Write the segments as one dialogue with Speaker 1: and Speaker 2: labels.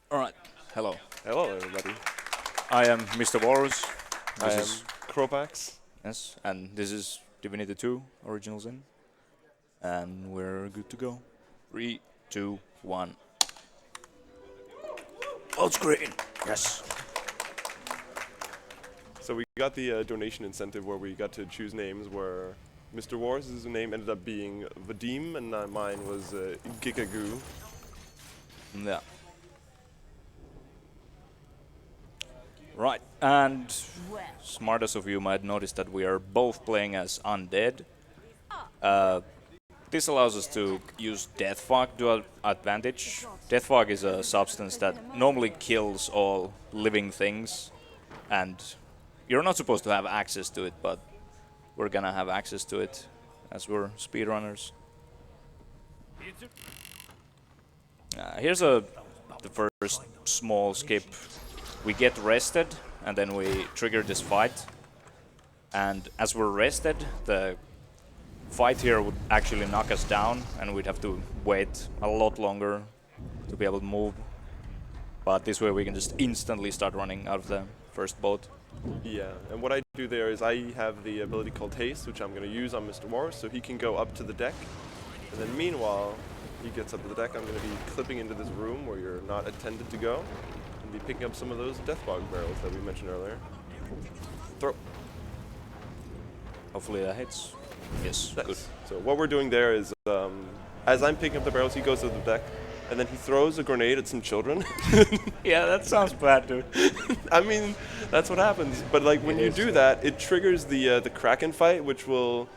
Speaker 1: Alright, hello.
Speaker 2: Hello, everybody.
Speaker 1: I am Mr. Walrus.
Speaker 2: I
Speaker 1: This
Speaker 2: am
Speaker 1: is,
Speaker 2: Cropax.
Speaker 1: yes, and this is Divinity 2 Original Sin. And we're good to go. 3, 2, 1. Load screen! Yes!
Speaker 2: So we got the donation incentive where we got to choose names where Mr. Wars' name ended up being Vadim and mine was Gigagoo.
Speaker 1: Yeah. Right, and smartest of you might notice that we are both playing as undead. This allows us to use Death Fog to our advantage. Death Fog is a substance that normally kills all living things, and you're not supposed to have access to it, but we're gonna have access to it as we're speedrunners. Here's the first small skip. We get rested, and then we trigger this fight. And as we're rested, the fight here would actually knock us down, and we'd have to wait a lot longer to be able to move. But this way we can just instantly start running out of the first boat.
Speaker 2: Yeah, and what I do there is I have the ability called Haste, which I'm going to use on Mr. Wars, so he can go up to the deck. And then meanwhile, he gets up to the deck, I'm going to be clipping into this room where you're not intended to go, and be picking up some of those Death Fog barrels that we mentioned earlier. Throw.
Speaker 1: Hopefully that hits. Yes,
Speaker 2: Nice.
Speaker 1: good.
Speaker 2: So what we're doing there is, as I'm picking up the barrels, he goes to the deck, and then he throws a grenade at some children.
Speaker 1: Yeah, that sounds bad, dude.
Speaker 2: I mean, that's what happens. But like when
Speaker 1: It
Speaker 2: you
Speaker 1: is.
Speaker 2: do that, it triggers the Kraken fight, which will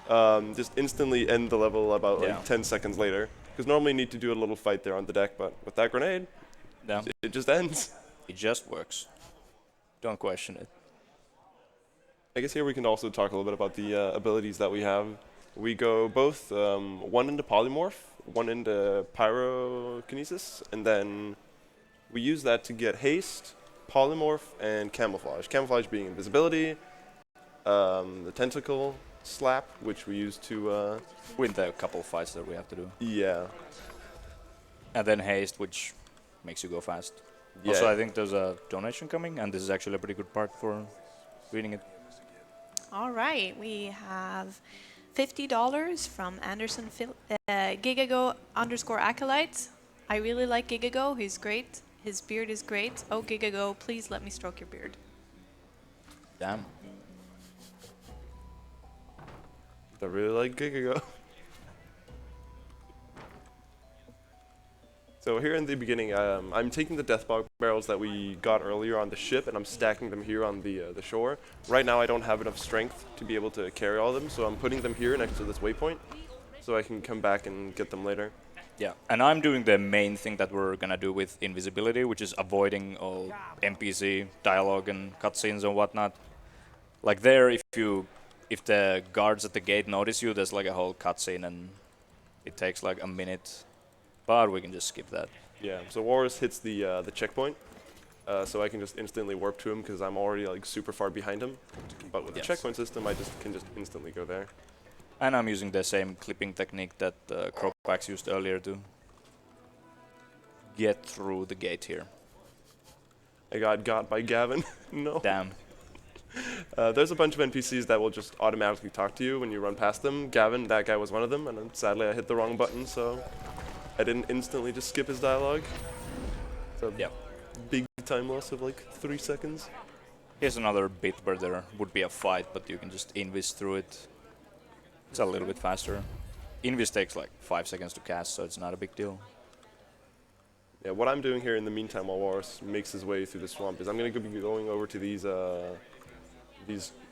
Speaker 2: just instantly end the level about
Speaker 1: Yeah.
Speaker 2: like 10 seconds later. Because normally you need to do a little fight there on the deck, but with that grenade,
Speaker 1: Yeah.
Speaker 2: it just ends.
Speaker 1: It just works. Don't question it.
Speaker 2: I guess here we can also talk a little bit about the abilities that we have. We go both one into polymorph, one into pyrokinesis, and then we use that to get haste, polymorph, and camouflage. Camouflage being invisibility, the tentacle slap, which we use to,
Speaker 1: With the couple fights that we have to do.
Speaker 2: yeah.
Speaker 1: And then haste, which makes you go fast.
Speaker 2: Yeah.
Speaker 1: Also, I think there's a donation coming, and this is actually a pretty good part for reading it.
Speaker 3: All right, we have $50 from Anderson Gigago _acolyte. I really like Gigago. He's great. His beard is great. Oh, Gigago, please let me stroke your beard.
Speaker 1: Damn.
Speaker 2: I really like Gigago. So here in the beginning, I'm taking the death barrels that we got earlier on the ship, and I'm stacking them here on the shore. Right now, I don't have enough strength to be able to carry all of them, so I'm putting them here next to this waypoint, so I can come back and get them later.
Speaker 1: Yeah, and I'm doing the main thing that we're gonna do with invisibility, which is avoiding all NPC dialogue and cutscenes and whatnot. Like there, if the guards at the gate notice you, there's like a whole cutscene, and it takes like a minute. But we can just skip that.
Speaker 2: Yeah. So Walrus hits the checkpoint, so I can just instantly warp to him because I'm already like super far behind him. But with the
Speaker 1: Yes.
Speaker 2: checkpoint system, I can just instantly go there.
Speaker 1: And I'm using the same clipping technique that Cropax used earlier to get through the gate here.
Speaker 2: I got by Gavin. No.
Speaker 1: Damn.
Speaker 2: There's a bunch of NPCs that will just automatically talk to you when you run past them. Gavin, that guy was one of them, and then sadly I hit the wrong button, so I didn't instantly just skip his dialogue. So
Speaker 1: Yeah.
Speaker 2: big time loss of like 3 seconds.
Speaker 1: Here's another bit where there would be a fight, but you can just invis through it. It's a little bit faster. Invis takes like 5 seconds to cast, so it's not a big deal.
Speaker 2: Yeah, what I'm doing here in the meantime while Walrus makes his way through the swamp is I'm going to be going over to these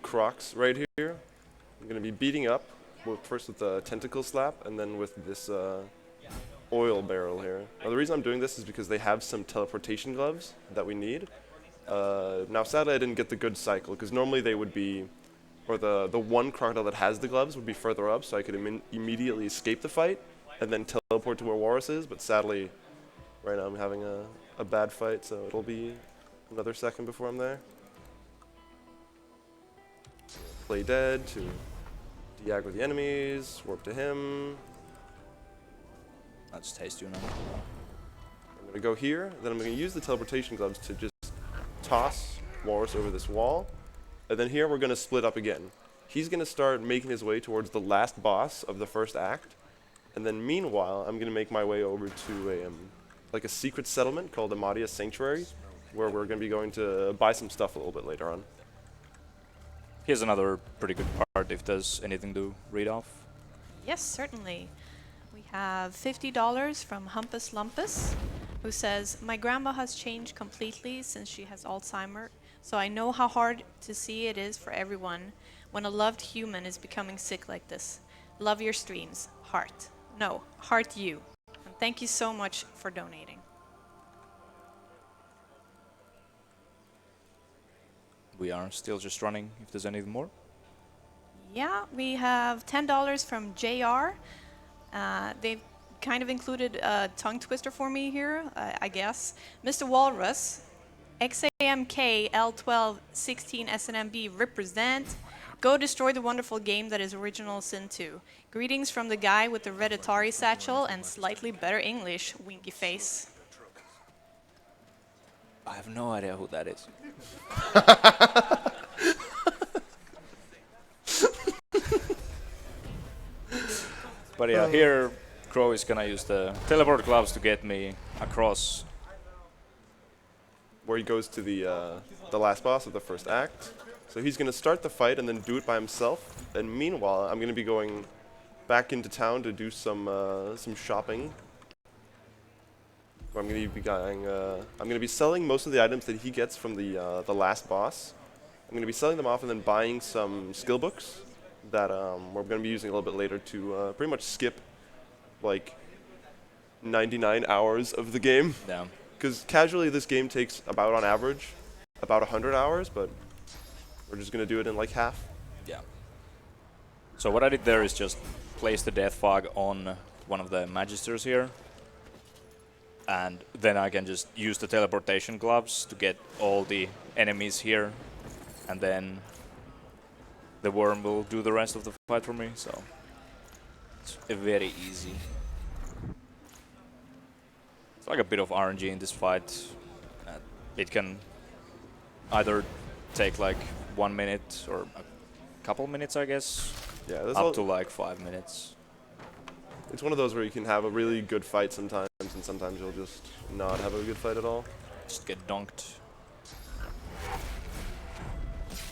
Speaker 2: crocs right here. I'm going to be beating up, first with the tentacle slap, and then with this oil barrel here. Now the reason I'm doing this is because they have some teleportation gloves that we need. Now sadly I didn't get the good cycle, because normally they would be, or the one crocodile that has the gloves would be further up, so I could immediately escape the fight, and then teleport to where Walrus is, but sadly, right now I'm having a bad fight, so it'll be another second before I'm there. Play dead to de-aggro the enemies, warp to him.
Speaker 1: I'll just haste you now.
Speaker 2: going to go here, then I'm going to use the teleportation gloves to just toss Walrus over this wall. And then here we're going to split up again. He's going to start making his way towards the last boss of the first act. And then meanwhile, I'm going to make my way over to a like a secret settlement called ESA Sanctuary, where we're going to be going to buy some stuff a little bit later on.
Speaker 1: Here's another pretty good part if there's anything to read off.
Speaker 3: Yes, certainly. We have $50 from Humpus Lumpus, who says, "My grandma has changed completely since she has Alzheimer's, so I know how hard to see it is for everyone when a loved human is becoming sick like this. Love your streams. Heart." No, heart you. And thank you so much for donating.
Speaker 1: We are still just running if there's anything more.
Speaker 3: Yeah, we have $10 from JR. They've kind of included a tongue twister for me here, I guess. Mr. Walrus, XAMK L12 16 SNMB represent. Go destroy the wonderful game that is Original Sin 2. Greetings from the guy with the red Atari satchel and slightly better English, winky face.
Speaker 1: I have no idea who that is. But yeah, here Crow is gonna use the teleport gloves to get me across.
Speaker 2: Where he goes to the last boss of the first act. So he's going to start the fight and then do it by himself. And meanwhile, I'm going to be going back into town to do some shopping. Where I'm going to be going. I'm going to be selling most of the items that he gets from the last boss. I'm going to be selling them off and then buying some skill books that we're going to be using a little bit later to pretty much skip like 99 hours of the game.
Speaker 1: Yeah.
Speaker 2: Because casually this game takes about, on average, about 100 hours, but we're just going to do it in like half.
Speaker 1: Yeah. So what I did there is just place the death fog on one of the magisters here. And then I can just use the teleportation gloves to get all the enemies here. And then the worm will do the rest of the fight for me, so it's very easy. It's like a bit of RNG in this fight. It can either take like 1 minute or a couple minutes, I guess,
Speaker 2: Yeah,
Speaker 1: up to like 5 minutes.
Speaker 2: it's one of those where you can have a really good fight sometimes, and sometimes you'll just not have a good fight at all.
Speaker 1: Just get dunked.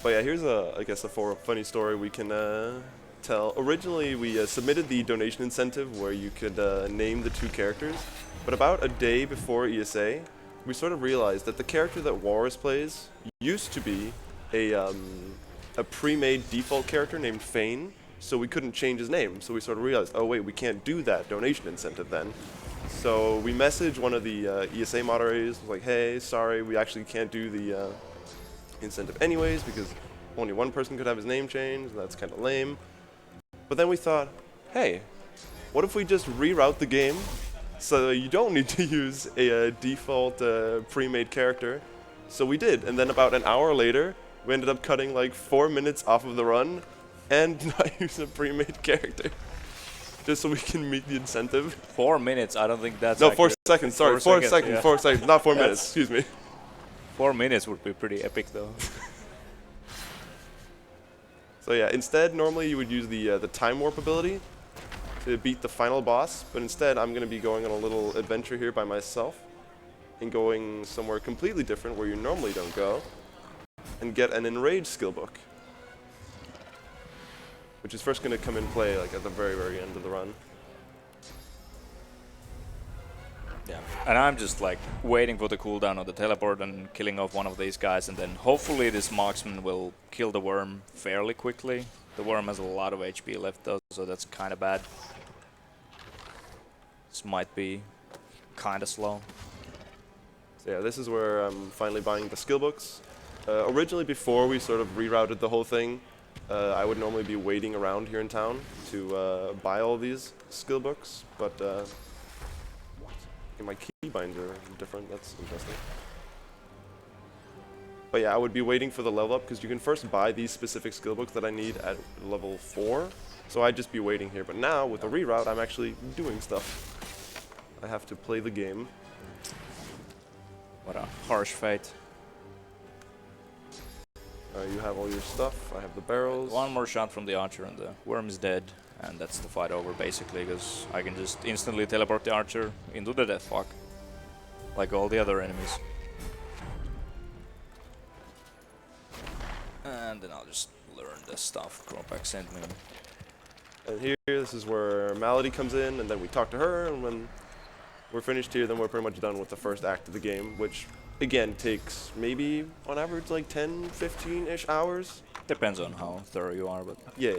Speaker 2: But yeah, here's I guess a funny story we can tell. Originally, we submitted the donation incentive where you could name the two characters, but about a day before ESA, we sort of realized that the character that Walrus plays used to be a pre-made default character named Fane, so we couldn't change his name. So we sort of realized, oh wait, we can't do that donation incentive then. So we messaged one of the ESA moderators, like, hey, sorry, we actually can't do the incentive anyways because only one person could have his name changed, and that's kind of lame. But then we thought, hey, what if we just reroute the game so you don't need to use a default pre-made character? So we did, and then about an hour later, we ended up cutting like 4 minutes off of the run and not use a pre-made character, just so we can meet the incentive.
Speaker 1: 4 minutes, I don't think that's
Speaker 2: No, 4
Speaker 1: accurate.
Speaker 2: seconds, sorry, 4 seconds,
Speaker 1: yeah.
Speaker 2: 4 seconds, not 4 minutes, excuse me.
Speaker 1: 4 minutes would be pretty epic though.
Speaker 2: So yeah, instead, normally you would use the time warp ability to beat the final boss, but instead I'm going to be going on a little adventure here by myself and going somewhere completely different where you normally don't go and get an Enrage skill book, which is first going to come in play like at the very, very end of the run.
Speaker 1: Yeah, and I'm just like waiting for the cooldown of the teleport and killing off one of these guys, and then hopefully this marksman will kill the worm fairly quickly. The worm has a lot of HP left though, so that's kind of bad. This might be kind of slow.
Speaker 2: So yeah, this is where I'm finally buying the skill books. Originally, before we sort of rerouted the whole thing, I would normally be waiting around here in town to buy all these skill books, but my keybinds are different. That's interesting. But yeah, I would be waiting for the level up because you can first buy these specific skill books that I need at level 4. So I'd just be waiting here. But now with the reroute, I'm actually doing stuff. I have to play the game.
Speaker 1: harsh fate.
Speaker 2: You have all your stuff. I have the barrels.
Speaker 1: One more shot from the archer and the worm is dead. And that's the fight over basically, because I can just instantly teleport the archer into the death fog. Like all the other enemies. And then I'll just learn the stuff Cropax sent me.
Speaker 2: And here, this is where Malady comes in, and then we talk to her, and when we're finished here, then we're pretty much done with the first act of the game, which, again, takes maybe, on average, like 10, 15-ish hours.
Speaker 1: Depends on how thorough you are, but...
Speaker 2: Yeah.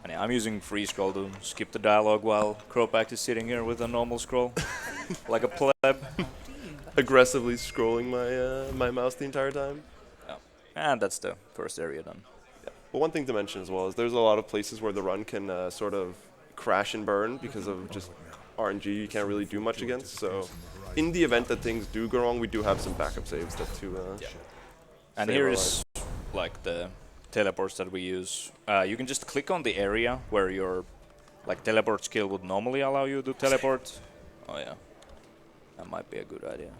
Speaker 1: And yeah, I'm using free scroll to skip the dialogue while Cropax is sitting here with a normal scroll. Like a pleb.
Speaker 2: Aggressively scrolling my mouse the entire time.
Speaker 1: Yeah. And that's the first area done.
Speaker 2: Yeah. But one thing to mention as well is there's a lot of places where the run can sort of crash and burn because of just RNG you can't really do much against. So in the event that things do go wrong, we do have some backup saves that to
Speaker 1: And here is like the teleports that we use. You can just click on the area where your like teleport skill would normally allow you to teleport. Oh yeah, that might be a good idea.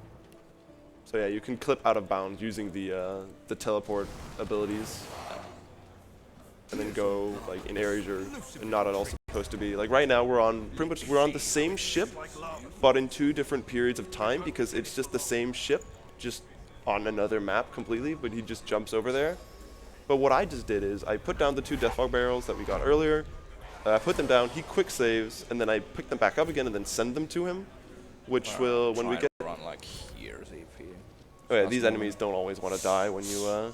Speaker 2: So yeah, you can clip out of bounds using the teleport abilities, and then go like in areas you're not at all supposed to be. Like right now, we're on the same ship, but in 2 different periods of time because it's just the same ship, just on another map completely. But he just jumps over there. But what I just did is I put down the 2 Deathfog barrels that we got earlier. I put them down. He quick saves, and then I pick them back up again and then send them to him, which will when we get.
Speaker 1: Run like here, see if he.
Speaker 2: Oh yeah, these enemies don't always want to die when you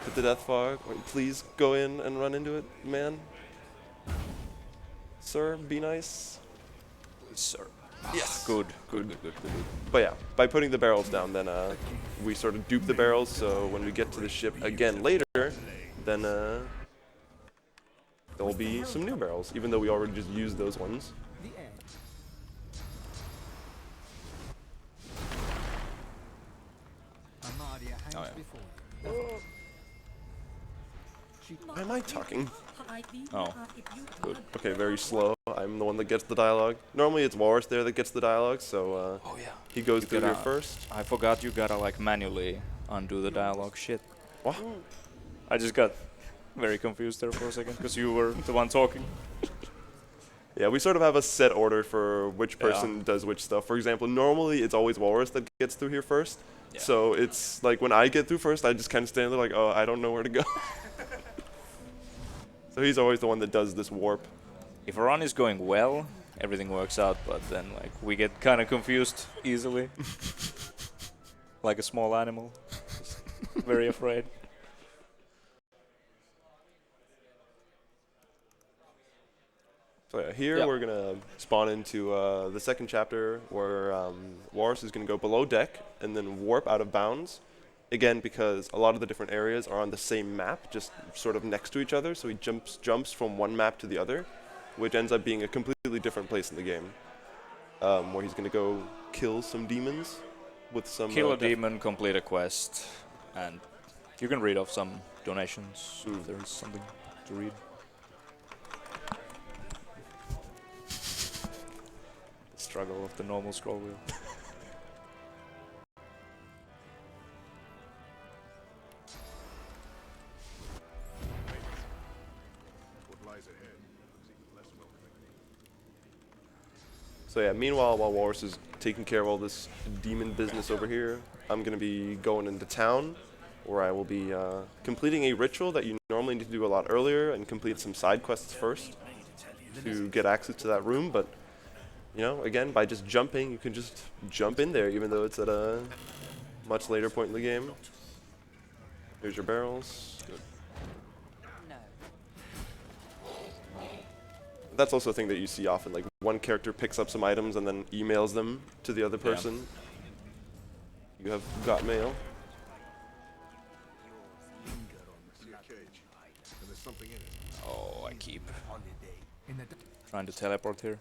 Speaker 2: put the Deathfog. Please go in and run into it, man. Sir, be nice.
Speaker 1: Please, sir.
Speaker 2: Yes.
Speaker 1: Good.
Speaker 2: But yeah, by putting the barrels down, then we sort of dupe the barrels. So when we get to the ship again later, then there will be some new barrels, even though we already just used those ones.
Speaker 1: Oh yeah.
Speaker 2: Why am I talking?
Speaker 1: Oh, good.
Speaker 2: Okay, very slow. I'm the one that gets the dialogue. Normally it's Walrus there that gets the dialogue, so
Speaker 1: Oh yeah.
Speaker 2: he goes
Speaker 1: You
Speaker 2: through here
Speaker 1: gotta-
Speaker 2: first.
Speaker 1: I forgot you gotta like manually undo the dialogue. Shit.
Speaker 2: What?
Speaker 1: I just got very confused there for a second because you were the one talking.
Speaker 2: Yeah, we sort of have a set order for which person does which stuff. For example, normally it's always Walrus that gets through here first.
Speaker 1: Yeah.
Speaker 2: So it's like when I get through first, I just kind of stand there like, oh, I don't know where to go. So he's always the one that does this warp.
Speaker 1: If a run is going well, everything works out, but then like we get kind of confused easily. Like a small animal. Just very afraid.
Speaker 2: So yeah, here we're gonna spawn into the second chapter where Walrus is gonna go below deck and then warp out of bounds. Again, because a lot of the different areas are on the same map, just sort of next to each other, so he jumps from one map to the other, which ends up being a completely different place in the game, where he's gonna go kill some demons with some.
Speaker 1: Kill a demon, complete a quest, and you can read off some donations if there's something to read. Struggle of the normal scroll wheel.
Speaker 2: So yeah, meanwhile, while Walrus is taking care of all this demon business over here, I'm gonna be going into town, where I will be completing a ritual that you normally need to do a lot earlier and complete some side quests first to get access to that room. But you know, again, by just jumping, you can just jump in there, even though it's at a much later point in the game. Here's your barrels. Good. That's also a thing that you see often. Like one character picks up some items and then emails them to the other person. You have got mail.
Speaker 1: Oh, I keep trying to teleport here.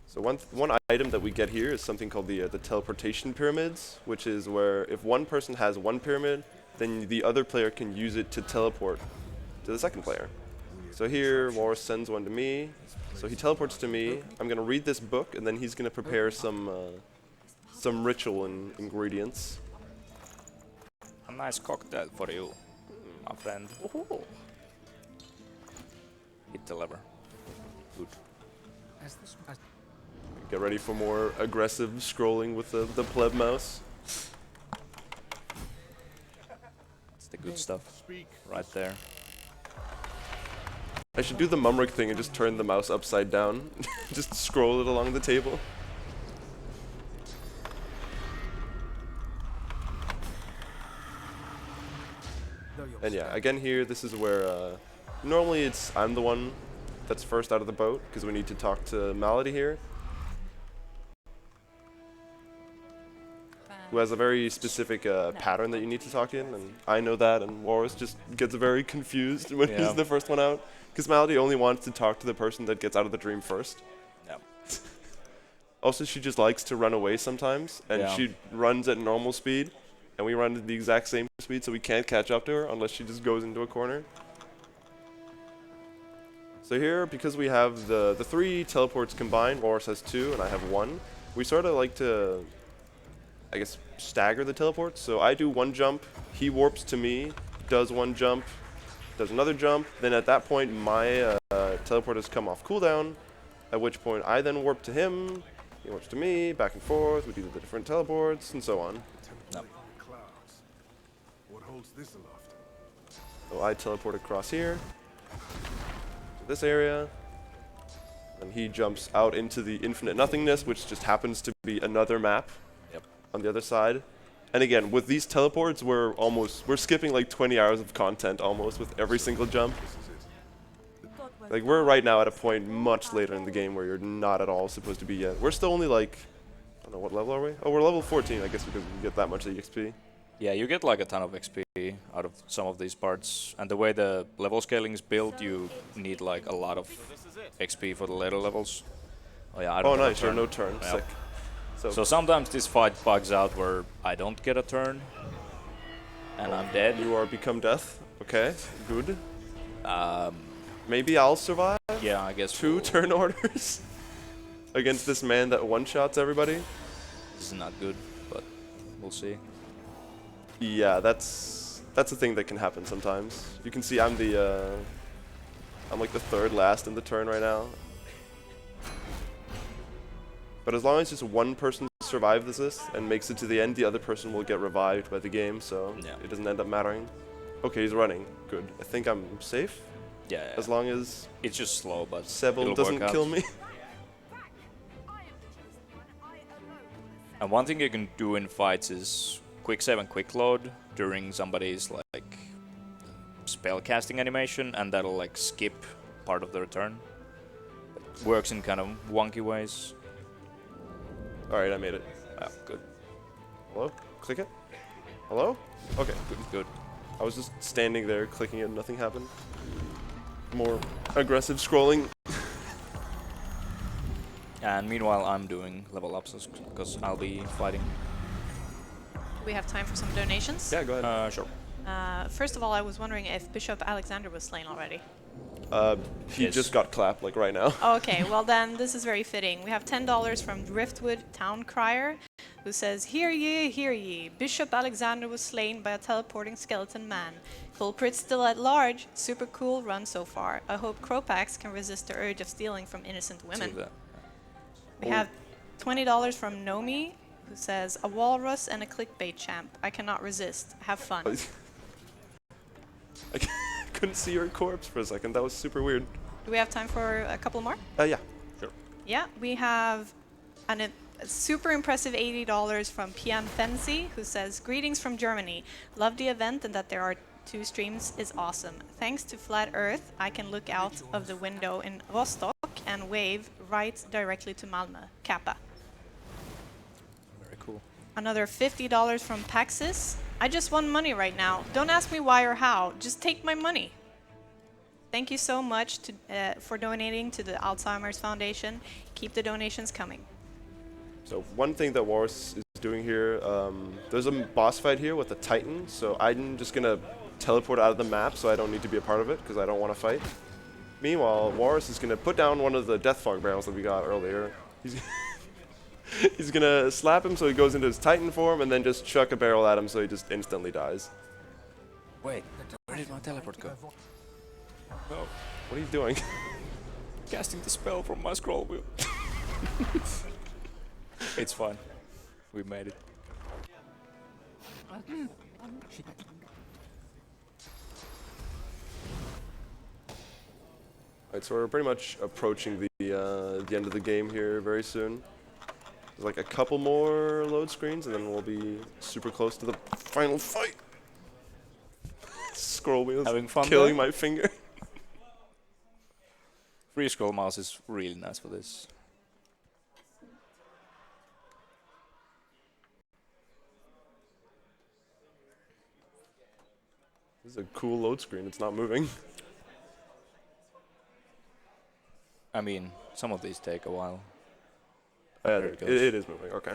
Speaker 2: So one item that we get here is something called the teleportation pyramids, which is where if one person has one pyramid, then the other player can use it to teleport to the second player. So here, Walrus sends one to me. So he teleports to me. I'm gonna read this book, and then he's gonna prepare some ritual ingredients.
Speaker 1: A nice cocktail for you, my friend.
Speaker 2: Oh.
Speaker 1: Hit the lever. Good.
Speaker 2: Get ready for more aggressive scrolling with the pleb mouse.
Speaker 1: It's the good stuff. Right there.
Speaker 2: I should do the Mumrick thing and just turn the mouse upside down. Just scroll it along the table. And yeah, again here, this is where normally I'm the one that's first out of the boat because we need to talk to Malady here, who has a very specific pattern that you need to talk in, and I know that, and Walrus just gets very confused when he's the first one out, because Malady only wants to talk to the person that gets out of the dream first.
Speaker 1: Yeah.
Speaker 2: Also, she just likes to run away sometimes, and she runs at normal speed, and we run at the exact same speed, so we can't catch up to her unless she just goes into a corner. So here, because we have the 3 teleports combined, Walrus has 2, and I have 1, we sort of like to, I guess, stagger the teleports. So I do 1 jump, he warps to me, does 1 jump, does another jump, then at that point my teleport has come off cooldown, at which point I then warp to him, he warps to me, back and forth, we do the different teleports, and so on.
Speaker 4: What holds this aloft?
Speaker 2: So I teleport across here, to this area, and he jumps out into the infinite nothingness, which just happens to be another map on the other side. And again, with these teleports, we're skipping like 20 hours of content almost with every single jump. Like we're right now at a point much later in the game where you're not at all supposed to be yet. We're still only like, I don't know, what level are we? Oh, we're level 14, I guess, because we get that much EXP.
Speaker 1: Yeah, you get like a ton of XP out of some of these parts, and the way the level scaling is built, you need like a lot of XP for the later levels. Oh yeah, I don't
Speaker 2: nice, you're no turn, sick.
Speaker 1: So sometimes this fight bugs out where I don't get a turn, and I'm dead.
Speaker 2: You are become death. Okay, good. Maybe I'll survive.
Speaker 1: Yeah, I guess
Speaker 2: 2 turn orders against this man that one-shots everybody.
Speaker 1: This is not good, but we'll see.
Speaker 2: Yeah, that's a thing that can happen sometimes. You can see I'm like the 3rd last in the turn right now. But as long as just one person survives this and makes it to the end, the other person will get revived by the game, so it doesn't end up mattering. Okay, he's running. Good. I think I'm safe.
Speaker 1: Yeah.
Speaker 2: As long as
Speaker 1: it's just slow, but
Speaker 2: Sebel doesn't kill me.
Speaker 1: And one thing you can do in fights is quick save and quick load during somebody's like spell casting animation, and that'll like skip part of their turn. It works in kind of wonky ways.
Speaker 2: Alright, I made it.
Speaker 1: Yeah, good.
Speaker 2: Hello? Click it? Hello? Okay,
Speaker 1: Good.
Speaker 2: I was just standing there clicking it, nothing happened. More aggressive scrolling.
Speaker 1: And meanwhile, I'm doing level ups because I'll be fighting.
Speaker 3: We have time for some donations.
Speaker 2: Yeah, go ahead.
Speaker 1: Sure.
Speaker 3: First of all, I was wondering if Bishop Alexander was slain already.
Speaker 2: He just got clapped, like, right now.
Speaker 3: Okay, well then, this is very fitting. We have $10 from Driftwood Town Crier, who says, hear ye, Bishop Alexander was slain by a teleporting skeleton man. Culprit still at large, super cool run so far. I hope Cropax can resist the urge of stealing from innocent women. We have $20 from Nomi, who says, a walrus and a clickbait champ. I cannot resist. Have fun.
Speaker 2: I couldn't see your corpse for a second. That was super weird.
Speaker 3: Do we have time for a couple more?
Speaker 2: Yeah. Sure.
Speaker 3: Yeah, we have a super impressive $80 from Pian Fenzi, who says, greetings from Germany. Love the event and that there are 2 streams is awesome. Thanks to Flat Earth, I can look out of the window in Rostock and wave right directly to Malmö. Kappa.
Speaker 1: Very cool.
Speaker 3: Another $50 from Paxis. I just won money right now. Don't ask me why or how. Just take my money. Thank you so much for donating to the Alzheimer's Foundation. Keep the donations coming.
Speaker 2: So one thing that Walrus is doing here, there's a boss fight here with a Titan, so I'm just going to teleport out of the map so I don't need to be a part of it because I don't want to fight. Meanwhile, Walrus is going to put down one of the Death Fog barrels that we got earlier. He's going to slap him so he goes into his Titan form and then just chuck a barrel at him so he just instantly dies.
Speaker 1: Wait, where did my teleport go? No,
Speaker 2: What are you doing?
Speaker 1: casting the spell from my scroll wheel. It's fine. We made it.
Speaker 2: Alright, so we're pretty much approaching the end of the game here very soon. There's like a couple more load screens and then we'll be super close to the final fight. Scroll wheels
Speaker 1: Having fun
Speaker 2: killing
Speaker 1: there?
Speaker 2: my finger.
Speaker 1: Free scroll mouse is really nice for this.
Speaker 2: This is a cool load screen, it's not moving.
Speaker 1: I mean, some of these take a while.
Speaker 2: Yeah,
Speaker 1: There it goes.
Speaker 2: it is moving, okay.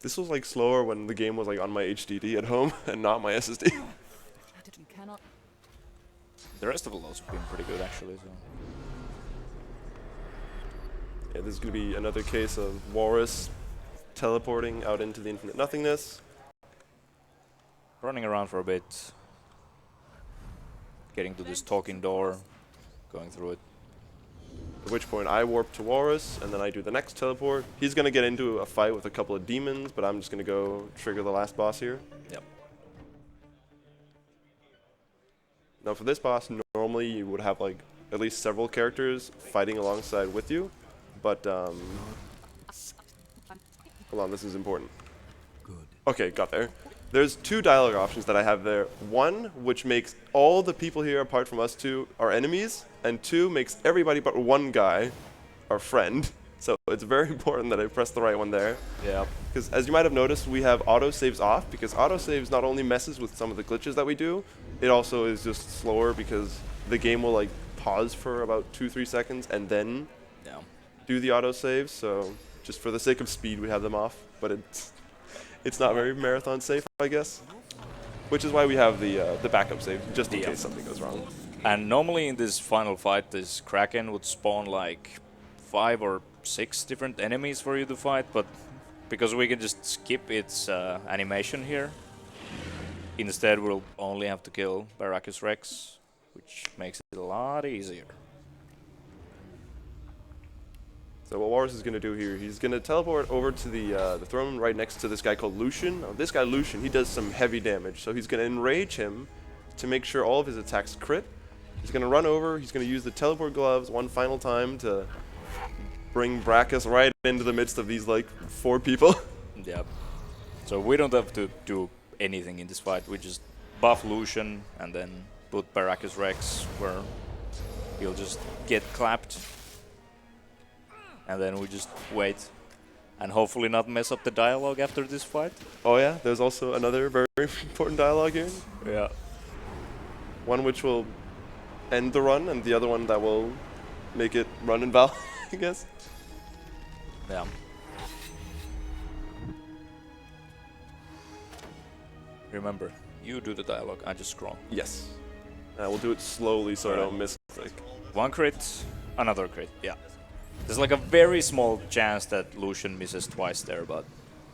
Speaker 2: This was like slower when the game was like on my HDD at home and not my SSD.
Speaker 1: The rest of the loads have been pretty good actually. So.
Speaker 2: Yeah, this is going to be another case of Walrus teleporting out into the infinite nothingness.
Speaker 1: Running around for a bit. Getting to this talking door. Going through it.
Speaker 2: At which point I warp to Walrus, and then I do the next teleport. He's going to get into a fight with a couple of demons, but I'm just going to go trigger the last boss here.
Speaker 1: Yep.
Speaker 2: Now for this boss, normally you would have like at least several characters fighting alongside with you, but hold on, this is important.
Speaker 4: Good.
Speaker 2: Okay, got there. There's two dialogue options that I have there. One, which makes all the people here apart from us two our enemies, and two, makes everybody but one guy our friend. So it's very important that I press the right one there.
Speaker 1: Yeah.
Speaker 2: Because as you might have noticed, we have autosaves off, because autosaves not only messes with some of the glitches that we do, it also is just slower because the game will like pause for about 2-3 seconds and then
Speaker 1: Yeah.
Speaker 2: do the autosaves. So just for the sake of speed, we have them off, but it's not very marathon safe, I guess. Which is why we have the backup save, just in case something goes wrong.
Speaker 1: And normally in this final fight, this Kraken would spawn like 5 or 6 different enemies for you to fight, but because we can just skip its animation here, instead we'll only have to kill Barracus Rex, which makes it a lot easier.
Speaker 2: So what Walrus is going to do here, he's going to teleport over to the throne right next to this guy called Lucian. Now, this guy Lucian, he does some heavy damage, so he's going to enrage him to make sure all of his attacks crit. He's going to run over, he's going to use the teleport gloves one final time to bring Brackus right into the midst of these like 4 people.
Speaker 1: Yep. So we don't have to do anything in this fight, we just buff Lucian and then put Barracus Rex where he'll just get clapped. And then we just wait and hopefully not mess up the dialogue after this fight.
Speaker 2: Oh yeah, there's also another very important dialogue here.
Speaker 1: Yeah.
Speaker 2: One which will end the run, and the other one that will make it run invalid, I guess.
Speaker 1: Yeah. Remember, you do the dialogue, I just scroll.
Speaker 2: Yes. We'll do it slowly so I don't miss like.
Speaker 1: One crit, another crit, yeah. There's like a very small chance that Lucian misses twice there, but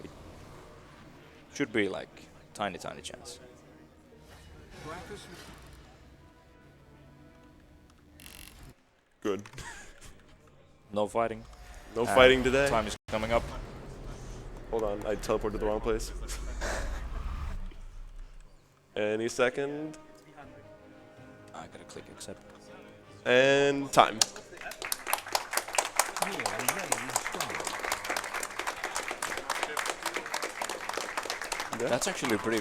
Speaker 1: it should be like tiny chance.
Speaker 2: Good.
Speaker 1: No fighting.
Speaker 2: No fighting today.
Speaker 1: Time is coming up.
Speaker 2: Hold on, I teleported to the wrong place. Any second.
Speaker 1: I gotta click accept.
Speaker 2: And time. Yeah.
Speaker 1: That's actually pretty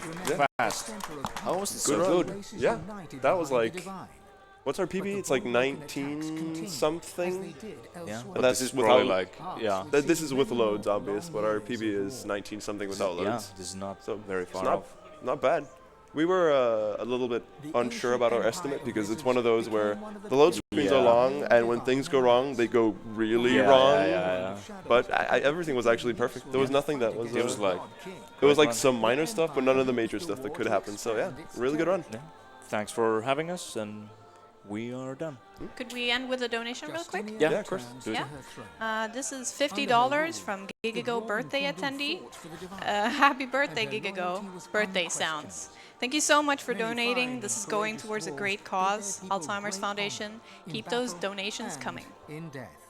Speaker 1: fast. How was it so
Speaker 2: Good
Speaker 1: good?
Speaker 2: run. Yeah, that was like. What's our PB? It's like 19 something.
Speaker 1: Yeah.
Speaker 2: And
Speaker 1: But
Speaker 2: that's
Speaker 1: this is
Speaker 2: without
Speaker 1: probably like, yeah.
Speaker 2: This is with loads, obvious, but our PB is 19 something without
Speaker 1: Yeah,
Speaker 2: loads.
Speaker 1: this is not
Speaker 2: So
Speaker 1: very
Speaker 2: it's
Speaker 1: far
Speaker 2: not,
Speaker 1: off.
Speaker 2: not bad. We were a little bit unsure about our estimate because it's one of those where the load screens are long, and when things go wrong, they go really wrong. But everything was actually perfect. There was nothing that was.
Speaker 1: It was like.
Speaker 2: It was like some minor stuff, but none of the major stuff that could happen. So yeah, really good run.
Speaker 1: Yeah. Thanks for having us, and we are done.
Speaker 3: Could we end with a donation real quick?
Speaker 2: Yeah, of course.
Speaker 3: Yeah. This is $50 from Gigago birthday attendee. Happy birthday, Gigago. Birthday sounds. Thank you so much for donating. This is going towards a great cause, Alzheimer's Foundation. Keep those donations coming.
Speaker 4: In death.